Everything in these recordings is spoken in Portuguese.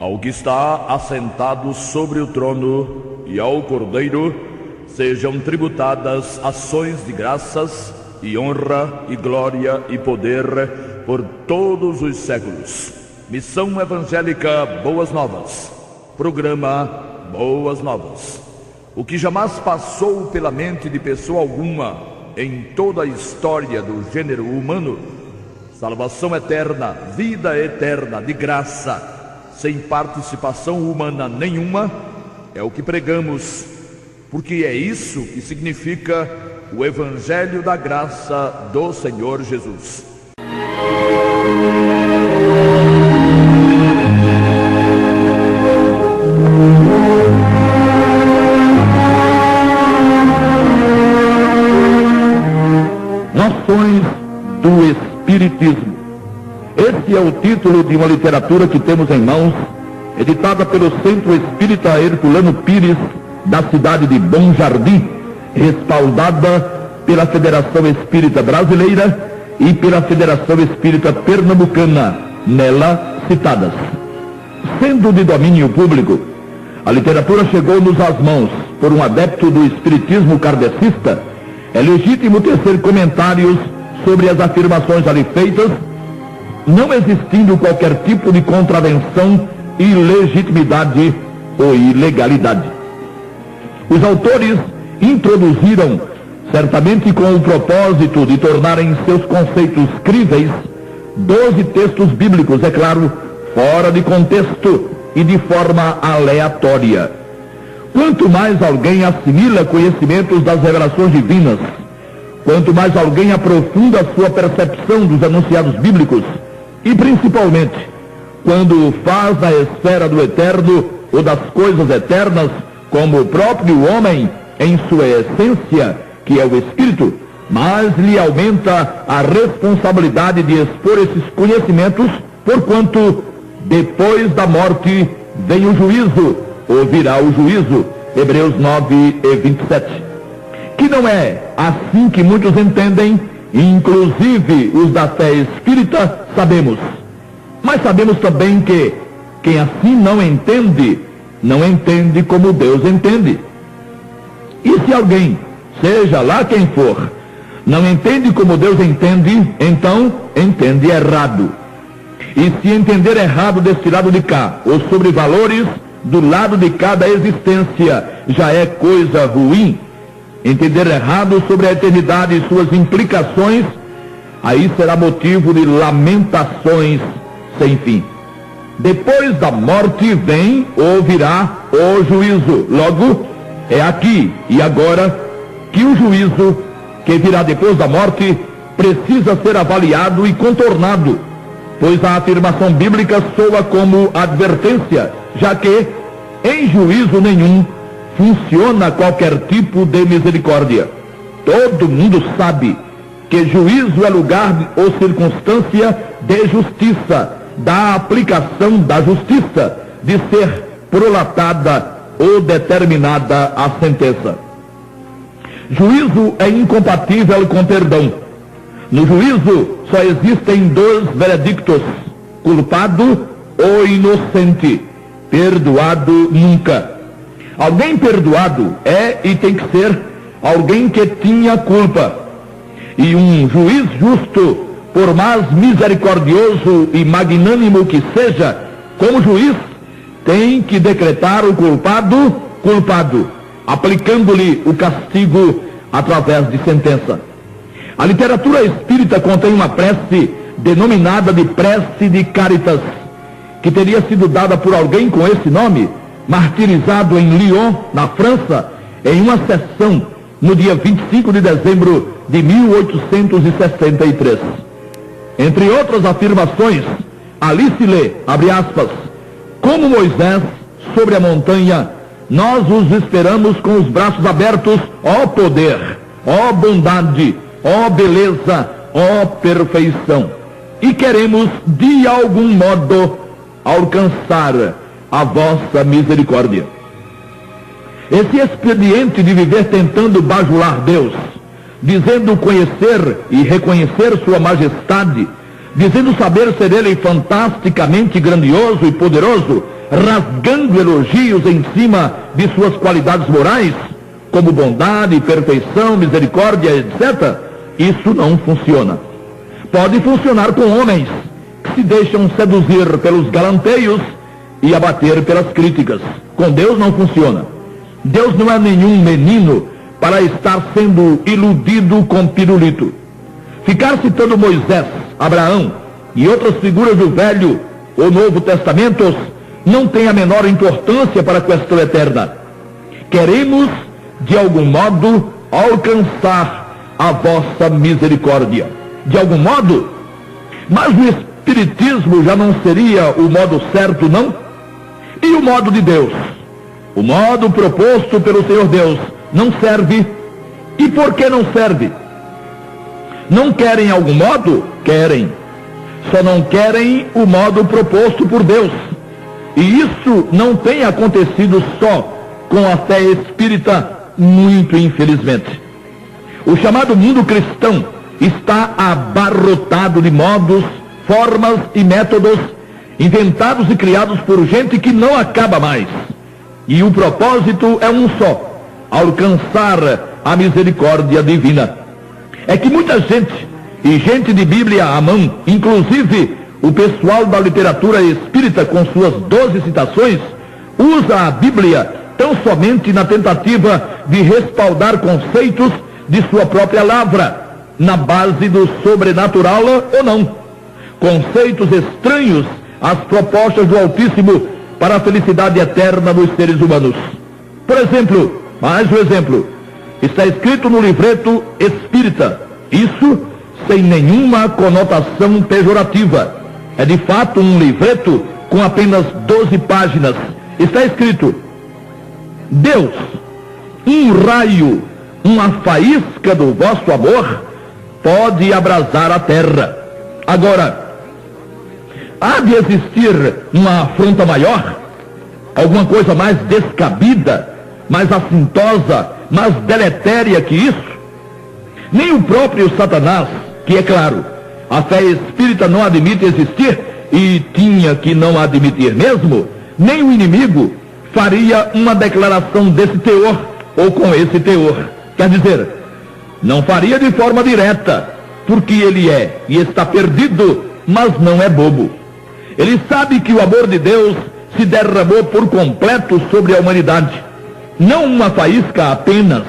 ao que está assentado sobre o trono e ao Cordeiro sejam tributadas ações de graças e honra e glória e poder por todos os séculos. Missão Evangélica Boas Novas. Programa Boas Novas. O que jamais passou pela mente de pessoa alguma em toda a história do gênero humano, salvação eterna, vida eterna de graça, sem participação humana nenhuma, é o que pregamos, porque é isso que significa o Evangelho da Graça do Senhor Jesus. Noções do Espiritismo. Esse é o título de uma literatura que temos em mãos, editada pelo Centro Espírita Herculano Pires, da cidade de Bom Jardim, respaldada pela Federação Espírita Brasileira e pela Federação Espírita Pernambucana, nela citadas. Sendo de domínio público, a literatura chegou-nos às mãos por um adepto do espiritismo kardecista. É legítimo tecer comentários sobre as afirmações ali feitas, não existindo qualquer tipo de contravenção, ilegitimidade ou ilegalidade. Os autores introduziram, certamente com o propósito de tornarem seus conceitos críveis, 12 textos bíblicos, é claro, fora de contexto e de forma aleatória. Quanto mais alguém assimila conhecimentos das revelações divinas, quanto mais alguém aprofunda a sua percepção dos anunciados bíblicos, e principalmente, quando faz na esfera do eterno ou das coisas eternas, como o próprio homem em sua essência, que é o Espírito, mais lhe aumenta a responsabilidade de expor esses conhecimentos, porquanto depois da morte vem o juízo, ou virá o juízo, Hebreus 9:27. Que não é assim que muitos entendem, inclusive os da fé espírita, sabemos. Mas sabemos também que quem assim não entende como Deus entende. E se alguém, seja lá quem for, não entende como Deus entende, então entende errado. E se entender errado deste lado de cá, ou sobre valores do lado de cá da existência, já é coisa ruim. Entender errado sobre a eternidade e suas implicações, aí será motivo de lamentações sem fim. Depois da morte vem ou virá o juízo. Logo, é aqui e agora que o juízo que virá depois da morte precisa ser avaliado e contornado, pois a afirmação bíblica soa como advertência, já que em juízo nenhum funciona qualquer tipo de misericórdia. Todo mundo sabe que juízo é lugar ou circunstância de justiça, da aplicação da justiça, de ser prolatada ou determinada a sentença. Juízo é incompatível com perdão. No juízo só existem dois veredictos: culpado ou inocente. Perdoado nunca. Alguém perdoado é e tem que ser alguém que tinha culpa. E um juiz justo, por mais misericordioso e magnânimo que seja, como juiz, tem que decretar o culpado culpado, aplicando-lhe o castigo através de sentença. A literatura espírita contém uma prece denominada de prece de Caritas, que teria sido dada por alguém com esse nome, martirizado em Lyon, na França, em uma sessão no dia 25 de dezembro de 1863. Entre outras afirmações, ali se lê, abre aspas, como Moisés sobre a montanha, nós os esperamos com os braços abertos, ó poder, ó bondade, ó beleza, ó perfeição. E queremos, de algum modo, alcançar a vossa misericórdia. Esse expediente de viver tentando bajular Deus, dizendo conhecer e reconhecer sua majestade, dizendo saber ser ele fantasticamente grandioso e poderoso, rasgando elogios em cima de suas qualidades morais, como bondade, perfeição, misericórdia, etc., isso não funciona. Pode funcionar com homens que se deixam seduzir pelos galanteios e abater pelas críticas. Com Deus não funciona. Deus não é nenhum menino para estar sendo iludido com pirulito. Ficar citando Moisés, Abraão e outras figuras do Velho ou Novo Testamentos não tem a menor importância para a questão eterna. Queremos, de algum modo, alcançar a vossa misericórdia. De algum modo? Mas o Espiritismo já não seria o modo certo, não? E o modo de Deus? O modo proposto pelo Senhor Deus não serve. E por que não serve? Não querem algum modo? Querem. Só não querem o modo proposto por Deus. E isso não tem acontecido só com a fé espírita, muito infelizmente. O chamado mundo cristão está abarrotado de modos, formas e métodos inventados e criados por gente que não acaba mais. E o propósito é um só: alcançar a misericórdia divina. É que muita gente, e gente de Bíblia à mão, inclusive o pessoal da literatura espírita com suas 12 citações, usa a Bíblia tão somente na tentativa de respaldar conceitos de sua própria lavra, na base do sobrenatural ou não. Conceitos estranhos às propostas do Altíssimo para a felicidade eterna dos seres humanos. Por exemplo, mais um exemplo, está escrito no livreto espírita, isso sem nenhuma conotação pejorativa. É de fato um livreto com apenas 12 páginas. Está escrito: Deus, um raio, uma faísca do vosso amor, pode abrasar a terra. Agora, há de existir uma afronta maior? Alguma coisa mais descabida, mais assintosa, mais deletéria que isso? Nem o próprio Satanás, que é claro, a fé espírita não admite existir, e tinha que não admitir mesmo, nem o inimigo faria uma declaração desse teor, ou com esse teor. Quer dizer, não faria de forma direta, porque ele é e está perdido, mas não é bobo. Ele sabe que o amor de Deus se derramou por completo sobre a humanidade. Não uma faísca apenas,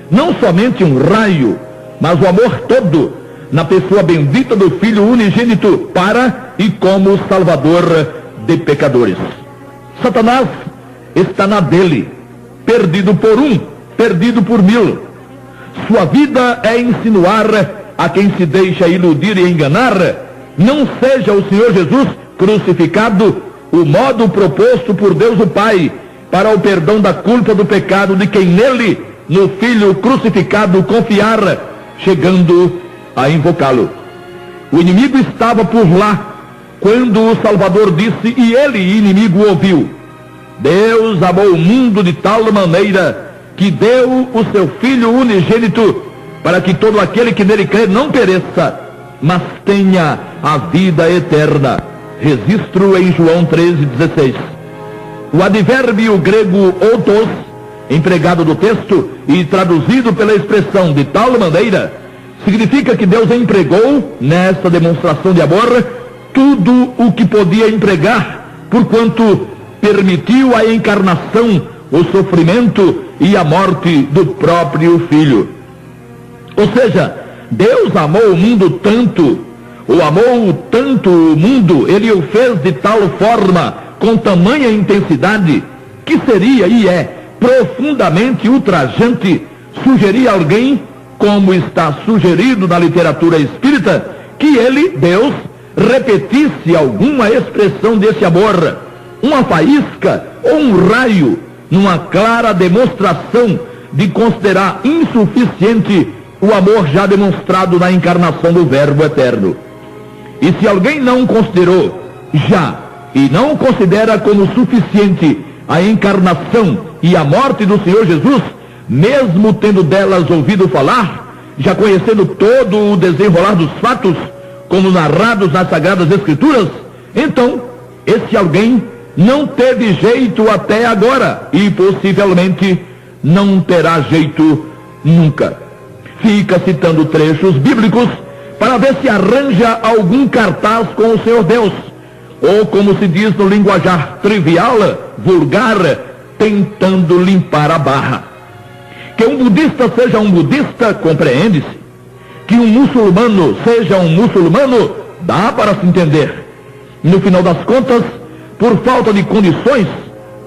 não somente um raio, mas o amor todo, na pessoa bendita do Filho unigênito, para e como Salvador de pecadores. Satanás está na dele, perdido por um, perdido por mil. Sua vida é insinuar a quem se deixa iludir e enganar, não seja o Senhor Jesus crucificado o modo proposto por Deus o Pai para o perdão da culpa do pecado de quem nele, no Filho crucificado, confiar, chegando a invocá-lo. O inimigo estava por lá quando o Salvador disse, e ele, inimigo, ouviu: Deus amou o mundo de tal maneira que deu o seu Filho unigênito, para que todo aquele que nele crê não pereça, mas tenha a vida eterna. Registro em João 13,16. O advérbio grego outos, empregado no texto e traduzido pela expressão de tal maneira, significa que Deus empregou, nessa demonstração de amor, tudo o que podia empregar, porquanto permitiu a encarnação, o sofrimento e a morte do próprio Filho. Ou seja, Deus amou o mundo tanto, o mundo, ele o fez de tal forma, com tamanha intensidade, que seria e é profundamente ultrajante sugerir a alguém, como está sugerido na literatura espírita, que ele, Deus, repetisse alguma expressão desse amor, uma faísca ou um raio, numa clara demonstração de considerar insuficiente o amor já demonstrado na encarnação do Verbo eterno. E se alguém não considerou já e não considera como suficiente a encarnação e a morte do Senhor Jesus, mesmo tendo delas ouvido falar, já conhecendo todo o desenrolar dos fatos, como narrados nas Sagradas Escrituras, então esse alguém não teve jeito até agora e possivelmente não terá jeito nunca. Fica citando trechos bíblicos para ver se arranja algum cartaz com o Senhor Deus, ou como se diz no linguajar trivial, vulgar, tentando limpar a barra. Que um budista seja um budista, compreende-se. Que um muçulmano seja um muçulmano, dá para se entender. No final das contas, por falta de condições,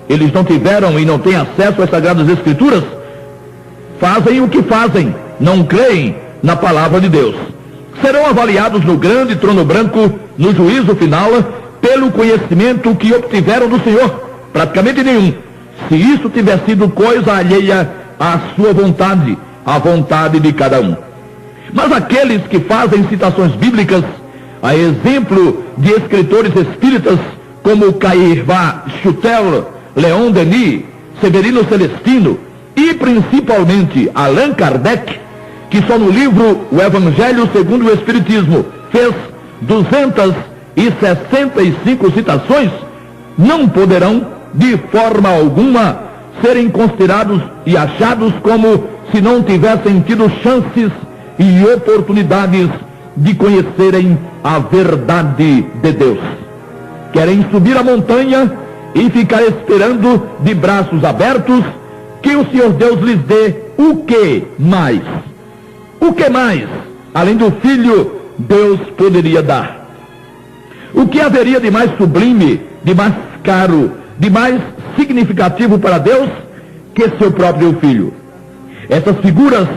eles não tiveram e não têm acesso às Sagradas Escrituras, fazem o que fazem, não creem na palavra de Deus. Serão avaliados no grande trono branco, no juízo final, pelo conhecimento que obtiveram do Senhor. Praticamente nenhum. Se isso tiver sido coisa alheia à sua vontade, à vontade de cada um. Mas aqueles que fazem citações bíblicas, a exemplo de escritores espíritas como Cairvá Schutel, Leon Denis, Severino Celestino e principalmente Allan Kardec, que só no livro O Evangelho segundo o Espiritismo fez 265 citações, não poderão de forma alguma serem considerados e achados como se não tivessem tido chances e oportunidades de conhecerem a verdade de Deus. Querem subir a montanha e ficar esperando de braços abertos que o Senhor Deus lhes dê o que mais? O que mais, além do Filho, Deus poderia dar? O que haveria de mais sublime, de mais caro, de mais significativo para Deus que seu próprio Filho? Essas figuras,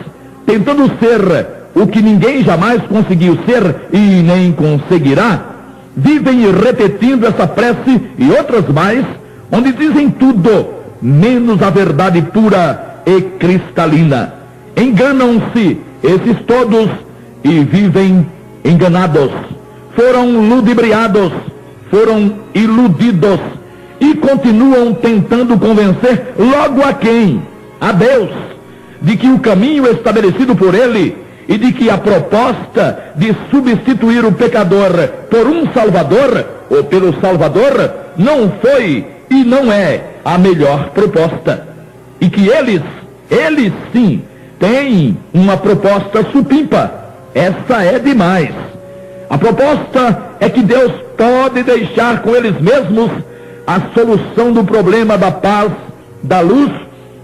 tentando ser o que ninguém jamais conseguiu ser e nem conseguirá, vivem repetindo essa prece e outras mais, onde dizem tudo, menos a verdade pura e cristalina. Enganam-se esses todos e vivem enganados. Foram ludibriados, foram iludidos e continuam tentando convencer logo a quem? A Deus, de que o caminho estabelecido por Ele e de que a proposta de substituir o pecador por um Salvador, ou pelo Salvador, não foi e não é a melhor proposta. E que eles sim, têm uma proposta supimpa. Essa é demais. A proposta é que Deus pode deixar com eles mesmos a solução do problema da paz, da luz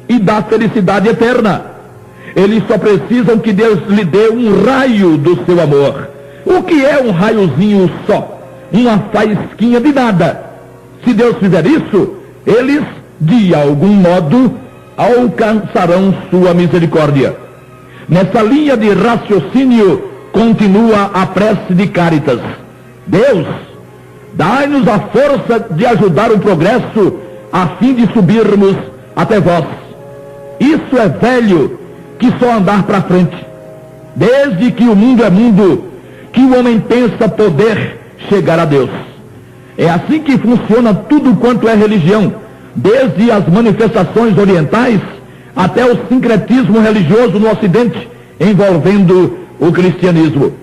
e da felicidade eterna. Eles só precisam que Deus lhe dê um raio do seu amor. O que é um raiozinho só? Uma faísquinha de nada. Se Deus fizer isso, eles, de algum modo, alcançarão sua misericórdia. Nessa linha de raciocínio, continua a prece de Cáritas. Deus, dai-nos a força de ajudar o progresso, a fim de subirmos até vós. Isso é velho, que só andar para frente. Desde que o mundo é mundo, que o homem pensa poder chegar a Deus. É assim que funciona tudo quanto é religião, desde as manifestações orientais até o sincretismo religioso no Ocidente, envolvendo o cristianismo.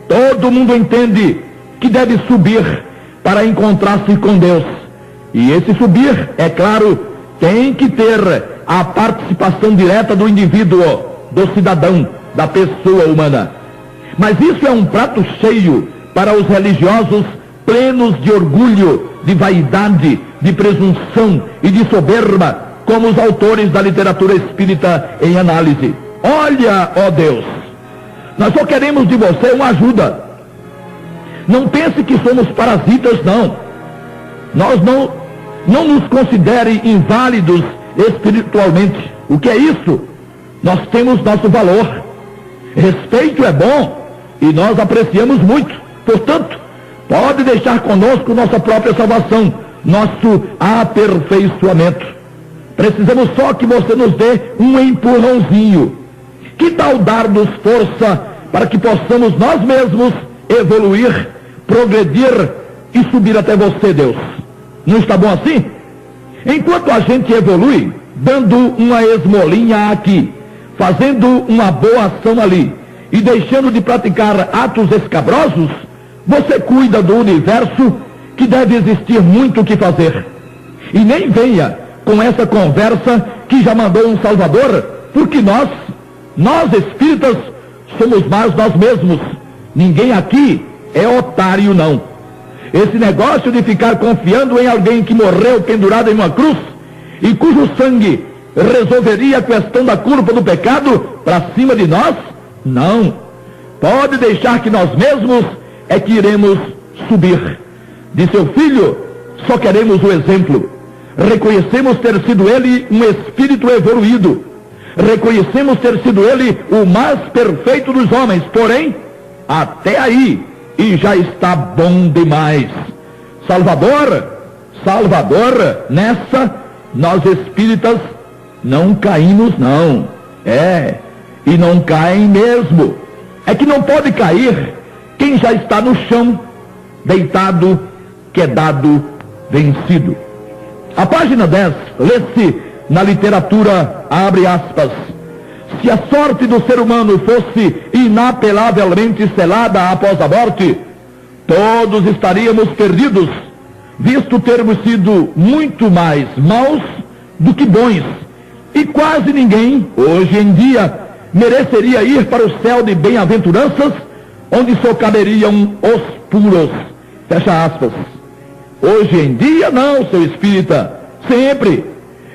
Todo mundo entende que deve subir para encontrar-se com Deus. E esse subir, é claro, tem que ter a participação direta do indivíduo, do cidadão, da pessoa humana. Mas isso é um prato cheio para os religiosos plenos de orgulho, de vaidade, de presunção e de soberba, como os autores da literatura espírita em análise. Olha, ó Deus, nós só queremos de você uma ajuda. Não pense que somos parasitas, não. Nós não nos considere inválidos espiritualmente. O que é isso? Nós temos nosso valor. Respeito é bom e nós apreciamos muito. Portanto, pode deixar conosco nossa própria salvação, nosso aperfeiçoamento. Precisamos só que você nos dê um empurrãozinho. Que tal dar-nos força para que possamos nós mesmos evoluir, progredir e subir até você, Deus? Não está bom assim? Enquanto a gente evolui, dando uma esmolinha aqui, fazendo uma boa ação ali e deixando de praticar atos escabrosos, Você cuida do universo, que deve existir muito o que fazer. E nem venha com essa conversa que já mandou um Salvador, porque nós espíritas, somos mais nós mesmos. Ninguém aqui é otário, não. Esse negócio de ficar confiando em alguém que morreu pendurado em uma cruz e cujo sangue resolveria a questão da culpa do pecado para cima de nós, não. Pode deixar que nós mesmos é que iremos subir. De seu filho, só queremos o exemplo. Reconhecemos ter sido ele um espírito evoluído. Reconhecemos ter sido ele o mais perfeito dos homens. Porém, até aí, e já está bom demais. Salvador, nessa, nós espíritas não caímos, não. E não caem mesmo. É que não pode cair quem já está no chão, deitado, quedado, vencido. A página 10, lê-se na literatura, abre aspas: se a sorte do ser humano fosse inapelavelmente selada após a morte, todos estaríamos perdidos, visto termos sido muito mais maus do que bons, e quase ninguém, hoje em dia, mereceria ir para o céu de bem-aventuranças, onde só caberiam os puros. Fecha aspas. Hoje em dia não, seu espírita, sempre.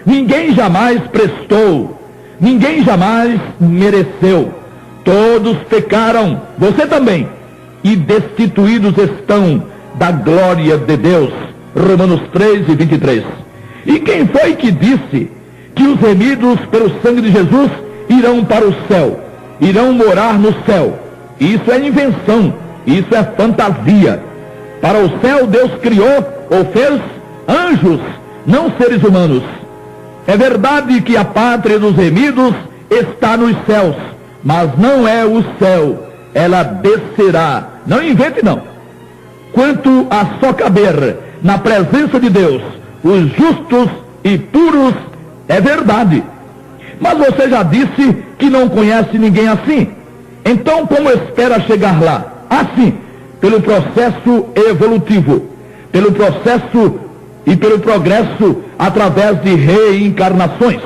Ninguém jamais prestou, ninguém jamais mereceu. Todos pecaram, você também, e destituídos estão da glória de Deus. Romanos 3:23. E quem foi que disse que os remidos pelo sangue de Jesus irão para o céu, irão morar no céu? Isso é invenção, isso é fantasia. Para o céu Deus criou ou fez anjos, não seres humanos. É verdade que a pátria dos remidos está nos céus, mas não é o céu, ela descerá. Não invente não. Quanto a só caber na presença de Deus os justos e puros, é verdade. Mas você já disse que não conhece ninguém assim. Então como espera chegar lá? Assim, pelo processo evolutivo, pelo processo e pelo progresso através de reencarnações.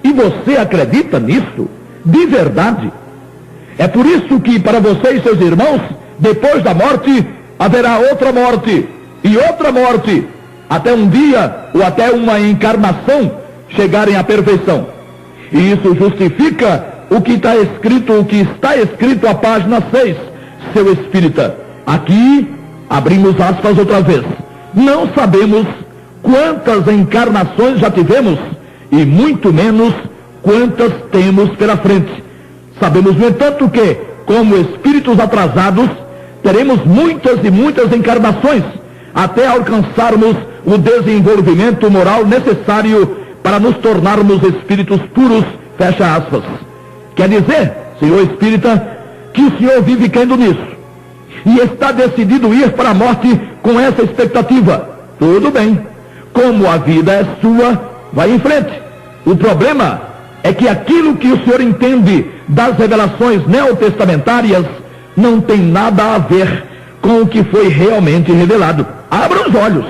E você acredita nisso? De verdade? É por isso que para você e seus irmãos, depois da morte, haverá outra morte e outra morte, até um dia ou até uma encarnação chegarem à perfeição. E isso justifica o que está escrito à página 6, seu espírita. Aqui, abrimos aspas outra vez. Não sabemos quantas encarnações já tivemos e muito menos quantas temos pela frente. Sabemos, no entanto, que, como espíritos atrasados, teremos muitas e muitas encarnações até alcançarmos o desenvolvimento moral necessário para nos tornarmos espíritos puros, fecha aspas. Quer dizer, senhor espírita, que o senhor vive crendo nisso e está decidido ir para a morte com essa expectativa. Tudo bem. Como a vida é sua, vai em frente. O problema é que aquilo que o senhor entende das revelações neotestamentárias não tem nada a ver com o que foi realmente revelado. Abra os olhos.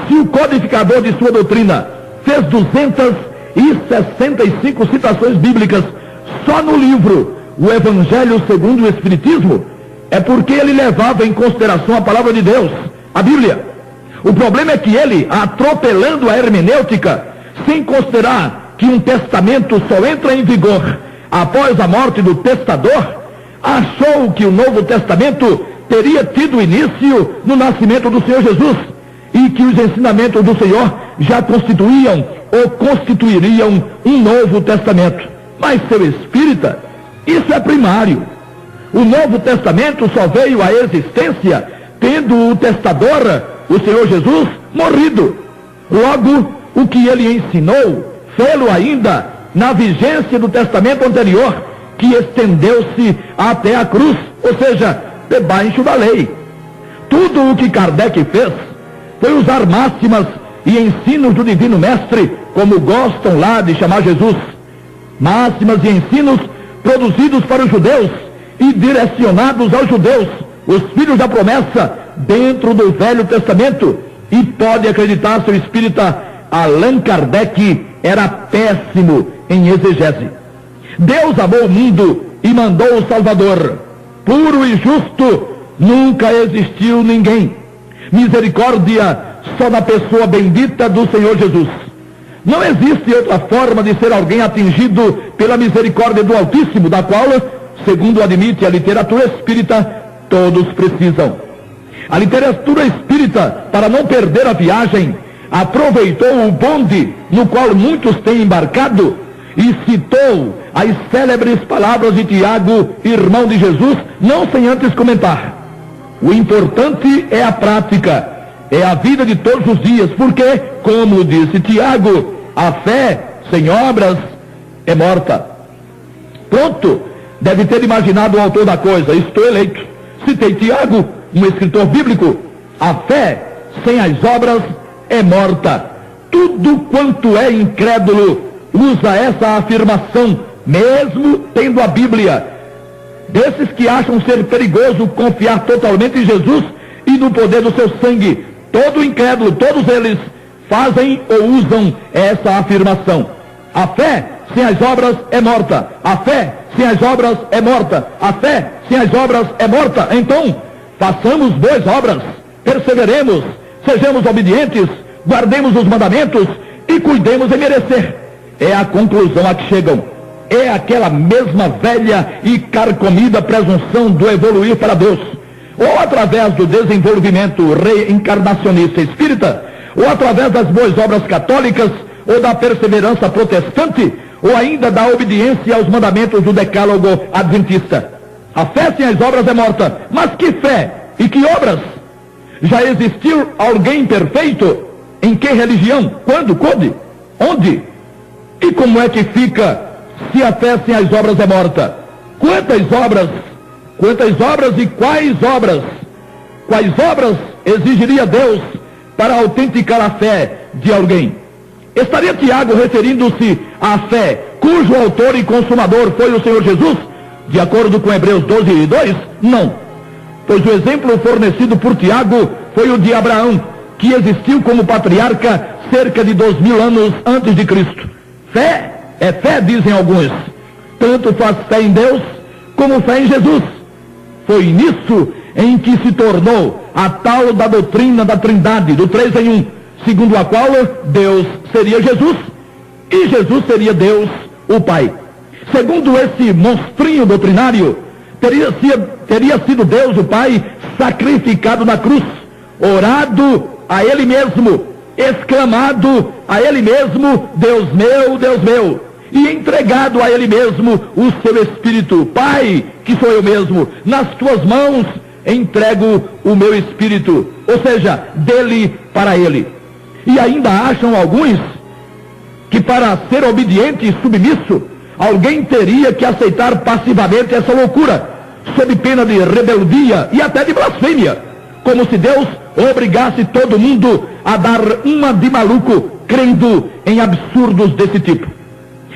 Se o codificador de sua doutrina fez 265 citações bíblicas só no livro O Evangelho segundo o Espiritismo, é porque ele levava em consideração a palavra de Deus, a Bíblia. O problema é que ele, atropelando a hermenêutica, sem considerar que um testamento só entra em vigor após a morte do testador, achou que o Novo Testamento teria tido início no nascimento do Senhor Jesus e que os ensinamentos do Senhor já constituíam ou constituiriam um Novo Testamento. Mas, seu espírita, isso é primário. O Novo Testamento só veio à existência tendo o testador, o Senhor Jesus, morrido. Logo, o que ele ensinou, fê-lo ainda na vigência do testamento anterior, que estendeu-se até a cruz, ou seja, debaixo da lei. Tudo o que Kardec fez foi usar máximas e ensinos do Divino Mestre, como gostam lá de chamar Jesus. Máximas e ensinos produzidos para os judeus e direcionados aos judeus, os filhos da promessa dentro do Velho Testamento. E pode acreditar, seu espírita, Allan Kardec era péssimo em exegese. Deus amou o mundo e mandou o Salvador. Puro e justo, nunca existiu ninguém. Misericórdia só na pessoa bendita do Senhor Jesus. Não existe outra forma de ser alguém atingido pela misericórdia do Altíssimo, da qual, segundo admite a literatura espírita, todos precisam. A literatura espírita, para não perder a viagem, aproveitou o bonde no qual muitos têm embarcado e citou as célebres palavras de Tiago, irmão de Jesus, não sem antes comentar: o importante é a prática, é a vida de todos os dias, porque, como disse Tiago, a fé sem obras é morta. Pronto, deve ter imaginado o autor da coisa: estou eleito. Citei Tiago, um escritor bíblico. A fé sem as obras é morta. Tudo quanto é incrédulo usa essa afirmação, mesmo tendo a Bíblia. Desses que acham ser perigoso confiar totalmente em Jesus e no poder do seu sangue, todo incrédulo, todos eles fazem ou usam essa afirmação. A fé sem as obras é morta. A fé sem as obras é morta. A fé sem as obras é morta. Então, façamos boas obras, perseveremos, sejamos obedientes, guardemos os mandamentos e cuidemos em merecer. É a conclusão a que chegam. É aquela mesma velha e carcomida presunção do evoluir para Deus, ou através do desenvolvimento reencarnacionista espírita, ou através das boas obras católicas, ou da perseverança protestante, ou ainda da obediência aos mandamentos do decálogo adventista. A fé sem as obras é morta. Mas que fé e que obras? Já existiu alguém perfeito? Em que religião? Quando? Quando? Onde? E como é que fica se a fé sem as obras é morta? Quantas obras? Quantas obras e quais obras? Quais obras exigiria Deus para autenticar a fé de alguém? Estaria Tiago referindo-se à fé cujo autor e consumador foi o Senhor Jesus, de acordo com Hebreus 12:2? Não, pois o exemplo fornecido por Tiago foi o de Abraão, que existiu como patriarca cerca de 2000 anos antes de Cristo. Fé é fé, dizem alguns. Tanto faz fé em Deus como fé em Jesus. Foi nisso em que se tornou a tal da doutrina da Trindade, do 3 em 1, segundo a qual Deus seria Jesus e Jesus seria Deus, o Pai. Segundo esse monstrinho doutrinário, teria sido Deus, o Pai, sacrificado na cruz, orado a Ele mesmo, exclamado a Ele mesmo: Deus meu, e entregado a Ele mesmo o seu Espírito. Pai, que sou eu mesmo, nas tuas mãos entrego o meu Espírito, ou seja, dele para Ele. E ainda acham alguns que para ser obediente e submisso, alguém teria que aceitar passivamente essa loucura, sob pena de rebeldia e até de blasfêmia, como se Deus obrigasse todo mundo a dar uma de maluco, crendo em absurdos desse tipo.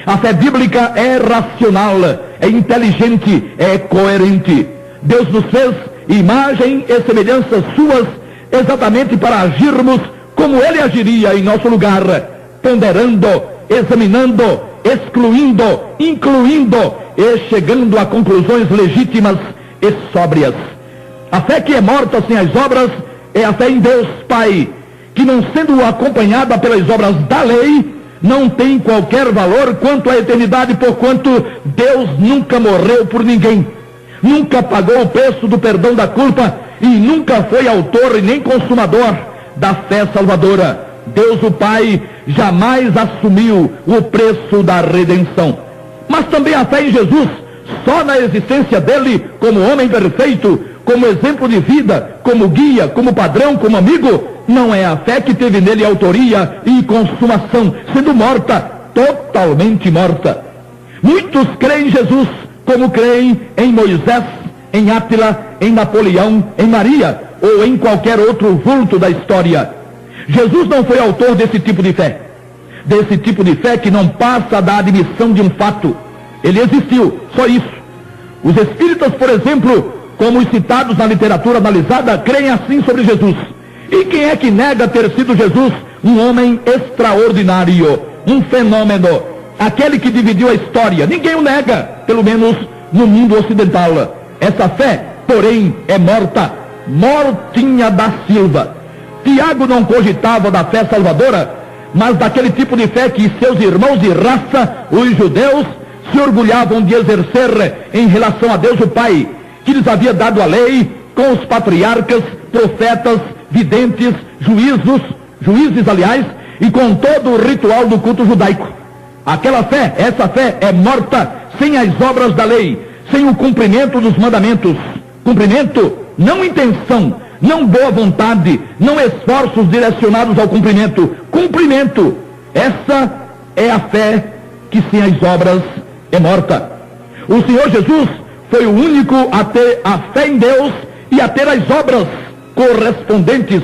A fé bíblica é racional, é inteligente, é coerente. Deus nos fez imagem e semelhança suas, exatamente para agirmos como Ele agiria em nosso lugar, ponderando, examinando, excluindo, incluindo e chegando a conclusões legítimas e sóbrias. A fé que é morta sem as obras é a fé em Deus Pai, que, não sendo acompanhada pelas obras da lei, não tem qualquer valor quanto à eternidade, porquanto Deus nunca morreu por ninguém, nunca pagou o preço do perdão da culpa e nunca foi autor e nem consumador da fé salvadora. Deus o Pai jamais assumiu o preço da redenção. Mas também a fé em Jesus, só na existência dele como homem perfeito, como exemplo de vida, como guia, como padrão, como amigo, não é a fé que teve nele autoria e consumação, sendo morta, totalmente morta. Muitos creem em Jesus como creem em Moisés, em Átila, em Napoleão, em Maria ou em qualquer outro vulto da história. Jesus não foi autor desse tipo de fé que não passa da admissão de um fato. Ele existiu, só isso. Os espíritas, por exemplo, como os citados na literatura analisada, creem assim sobre Jesus. E quem é que nega ter sido Jesus um homem extraordinário, um fenômeno, aquele que dividiu a história? Ninguém o nega, pelo menos no mundo ocidental. Essa fé, porém, é morta, mortinha da Silva. Tiago não cogitava da fé salvadora, mas daquele tipo de fé que seus irmãos de raça, os judeus, se orgulhavam de exercer em relação a Deus o Pai, que lhes havia dado a lei, com os patriarcas, profetas, videntes, juízes aliás, e com todo o ritual do culto judaico. Aquela fé, essa fé é morta sem as obras da lei, sem o cumprimento dos mandamentos. Cumprimento, não intenção, não boa vontade, não esforços direcionados ao cumprimento. Cumprimento, essa é a fé que sem as obras é morta. O Senhor Jesus foi o único a ter a fé em Deus e a ter as obras correspondentes,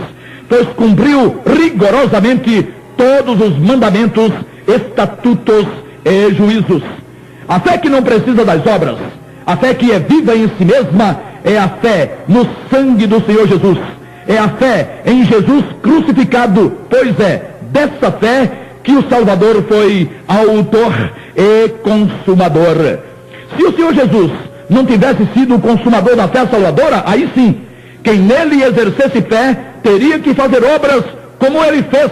pois cumpriu rigorosamente todos os mandamentos, estatutos e juízos. A fé que não precisa das obras, a fé que é viva em si mesma, é a fé no sangue do Senhor Jesus. É a fé em Jesus crucificado, pois é dessa fé que o Salvador foi autor e consumador. Se o Senhor Jesus não tivesse sido o consumador da fé salvadora, aí sim, quem nele exercesse fé teria que fazer obras como ele fez,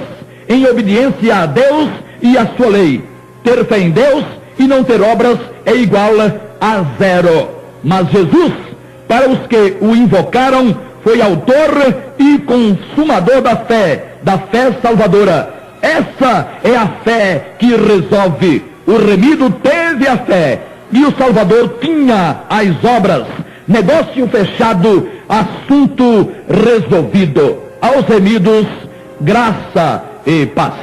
em obediência a Deus e a sua lei. Ter fé em Deus e não ter obras é igual a zero. Mas Jesus, para os que o invocaram, foi autor e consumador da fé salvadora. Essa é a fé que resolve. O remido teve a fé e o Salvador tinha as obras. Negócio fechado, assunto resolvido. Aos remidos, graça e paz.